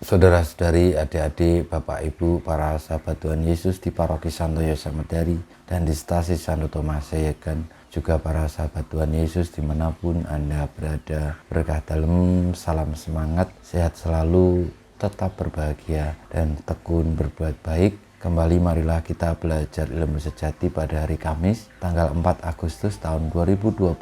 Saudara-saudari, adik-adik, Bapak Ibu, para sahabat Tuhan Yesus di Paroki Santo Yosef Medari dan di Stasi Santo Thomas Sayegan, juga para sahabat Tuhan Yesus dimanapun Anda berada, berkah dalam, salam semangat, sehat selalu, tetap berbahagia dan tekun berbuat baik. Kembali marilah kita belajar ilmu sejati pada hari Kamis tanggal 4 Agustus tahun 2022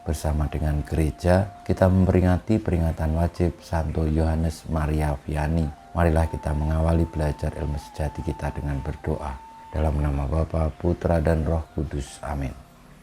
bersama dengan gereja. Kita memperingati peringatan wajib Santo Yohanes Maria Vianney. Marilah kita mengawali belajar ilmu sejati kita dengan berdoa. Dalam nama Bapa, Putra dan Roh Kudus. Amin.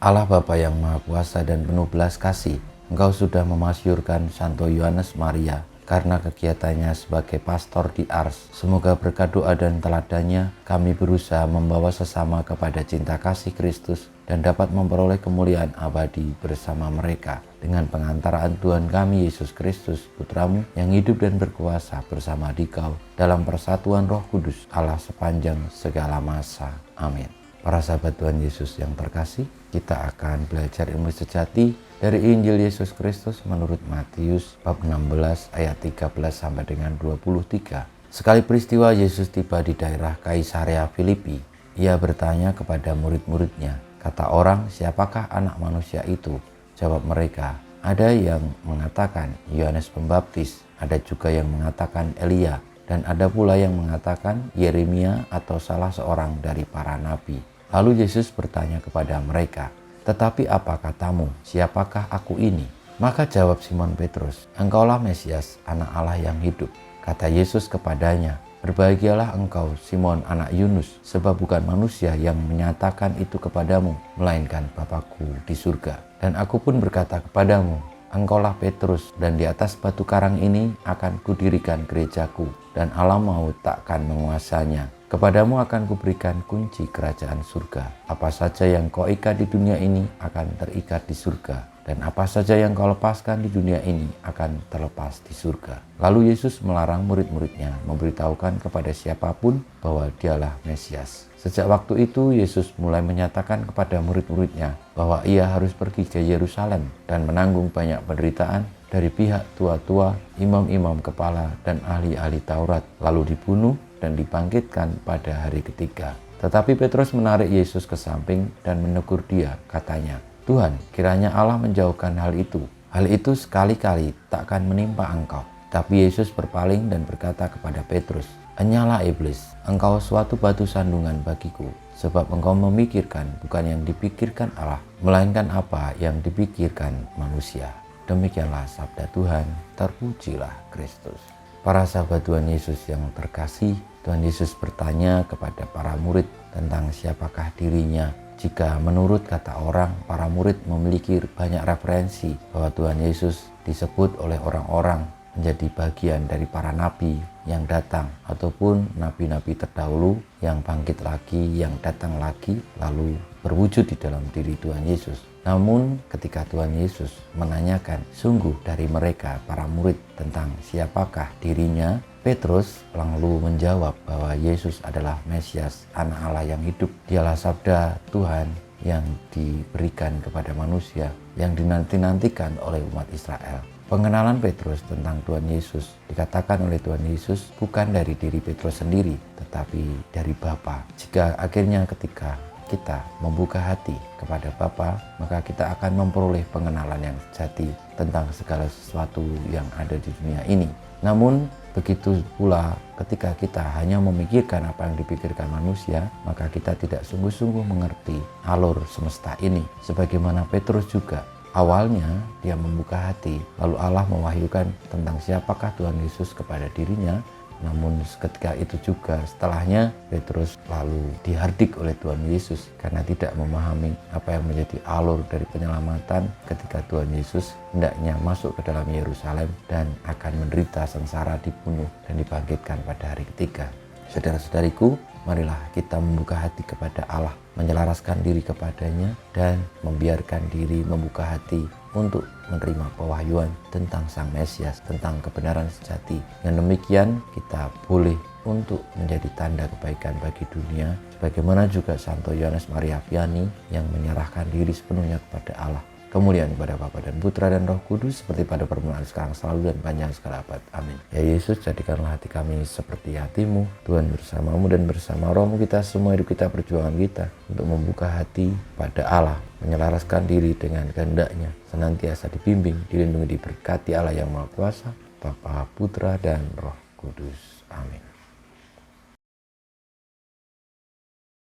Allah Bapa yang Maha Kuasa dan penuh belas kasih, Engkau sudah memasyurkan Santo Yohanes Maria karena kegiatannya sebagai pastor di Ars. Semoga berkat doa dan teladannya kami berusaha membawa sesama kepada cinta kasih Kristus dan dapat memperoleh kemuliaan abadi bersama mereka dengan pengantaraan Tuhan kami Yesus Kristus, Putramu yang hidup dan berkuasa bersama Dikau dalam persatuan Roh Kudus Allah sepanjang segala masa. Amin. Para sahabat Tuhan Yesus yang terkasih, kita akan belajar ilmu sejati dari Injil Yesus Kristus menurut Matius bab 16 ayat 13 sampai dengan 23. Sekali peristiwa Yesus tiba di daerah Kaisarea Filipi. Ia bertanya kepada murid-muridnya, kata orang, siapakah anak manusia itu? Jawab mereka, ada yang mengatakan Yohanes Pembaptis, ada juga yang mengatakan Elia, dan ada pula yang mengatakan Yeremia atau salah seorang dari para nabi. Lalu Yesus bertanya kepada mereka, tetapi apa katamu, siapakah aku ini? Maka jawab Simon Petrus, engkaulah Mesias, anak Allah yang hidup. Kata Yesus kepadanya, berbahagialah engkau Simon anak Yunus, sebab bukan manusia yang menyatakan itu kepadamu, melainkan Bapa-Ku di surga. Dan aku pun berkata kepadamu, engkaulah Petrus, dan di atas batu karang ini akan kudirikan gerejaku, dan alam maut takkan menguasanya. Kepadamu akan kuberikan kunci kerajaan surga. Apa saja yang kau ikat di dunia ini akan terikat di surga. Dan apa saja yang kau lepaskan di dunia ini akan terlepas di surga. Lalu Yesus melarang murid-muridnya memberitahukan kepada siapapun bahwa dialah Mesias. Sejak waktu itu Yesus mulai menyatakan kepada murid-muridnya bahwa ia harus pergi ke Yerusalem dan menanggung banyak penderitaan dari pihak tua-tua, imam-imam kepala, dan ahli-ahli Taurat, lalu dibunuh dan dibangkitkan pada hari ketiga. Tetapi Petrus menarik Yesus ke samping dan menegur dia, katanya, Tuhan, kiranya Allah menjauhkan hal itu. Hal itu sekali-kali takkan menimpa engkau. Tapi Yesus berpaling dan berkata kepada Petrus, Enyalah iblis, engkau suatu batu sandungan bagiku, sebab engkau memikirkan bukan yang dipikirkan Allah, melainkan apa yang dipikirkan manusia. Demikianlah sabda Tuhan, terpujilah Kristus. Para sahabat Tuhan Yesus yang terkasih, Tuhan Yesus bertanya kepada para murid tentang siapakah dirinya. Jika menurut kata orang, para murid memiliki banyak referensi bahwa Tuhan Yesus disebut oleh orang-orang menjadi bagian dari para nabi yang datang, ataupun nabi-nabi terdahulu yang bangkit lagi, yang datang lagi, lalu berwujud di dalam diri Tuhan Yesus. Namun ketika Tuhan Yesus menanyakan sungguh dari mereka para murid tentang siapakah dirinya, Petrus lalu menjawab bahwa Yesus adalah Mesias, anak Allah yang hidup. Dialah sabda Tuhan yang diberikan kepada manusia, yang dinanti-nantikan oleh umat Israel. Pengenalan Petrus tentang Tuhan Yesus dikatakan oleh Tuhan Yesus bukan dari diri Petrus sendiri, tetapi dari Bapa. Jika akhirnya ketika kita membuka hati kepada Bapa, maka kita akan memperoleh pengenalan yang sejati tentang segala sesuatu yang ada di dunia ini. Namun begitu pula ketika kita hanya memikirkan apa yang dipikirkan manusia, maka kita tidak sungguh-sungguh mengerti alur semesta ini. Sebagaimana Petrus juga, awalnya dia membuka hati, lalu Allah mewahyukan tentang siapakah Tuhan Yesus kepada dirinya. Namun ketika itu juga setelahnya Petrus lalu dihardik oleh Tuhan Yesus karena tidak memahami apa yang menjadi alur dari penyelamatan ketika Tuhan Yesus hendaknya masuk ke dalam Yerusalem dan akan menderita sengsara, dibunuh dan dibangkitkan pada hari ketiga. Saudara-saudariku, marilah kita membuka hati kepada Allah, menyelaraskan diri kepadanya dan membiarkan diri membuka hati untuk menerima pewahyuan tentang Sang Mesias, tentang kebenaran sejati. Yang demikian kita boleh untuk menjadi tanda kebaikan bagi dunia, sebagaimana juga Santo Yohanes Maria Vianney yang menyerahkan diri sepenuhnya kepada Allah. kemuliaan kepada Bapa dan Putra dan Roh Kudus, seperti pada permulaan, sekarang, selalu, dan panjang segala abad. Amin. Ya Yesus, jadikanlah hati kami seperti hati-Mu. Tuhan bersamamu dan bersama rohmu, kita semua hidup kita, perjuangan kita untuk membuka hati pada Allah, menyelaraskan diri dengan kehendak-Nya, senantiasa dibimbing, dilindungi, diberkati Allah yang Maha Kuasa, Bapa, Putra, dan Roh Kudus. Amin.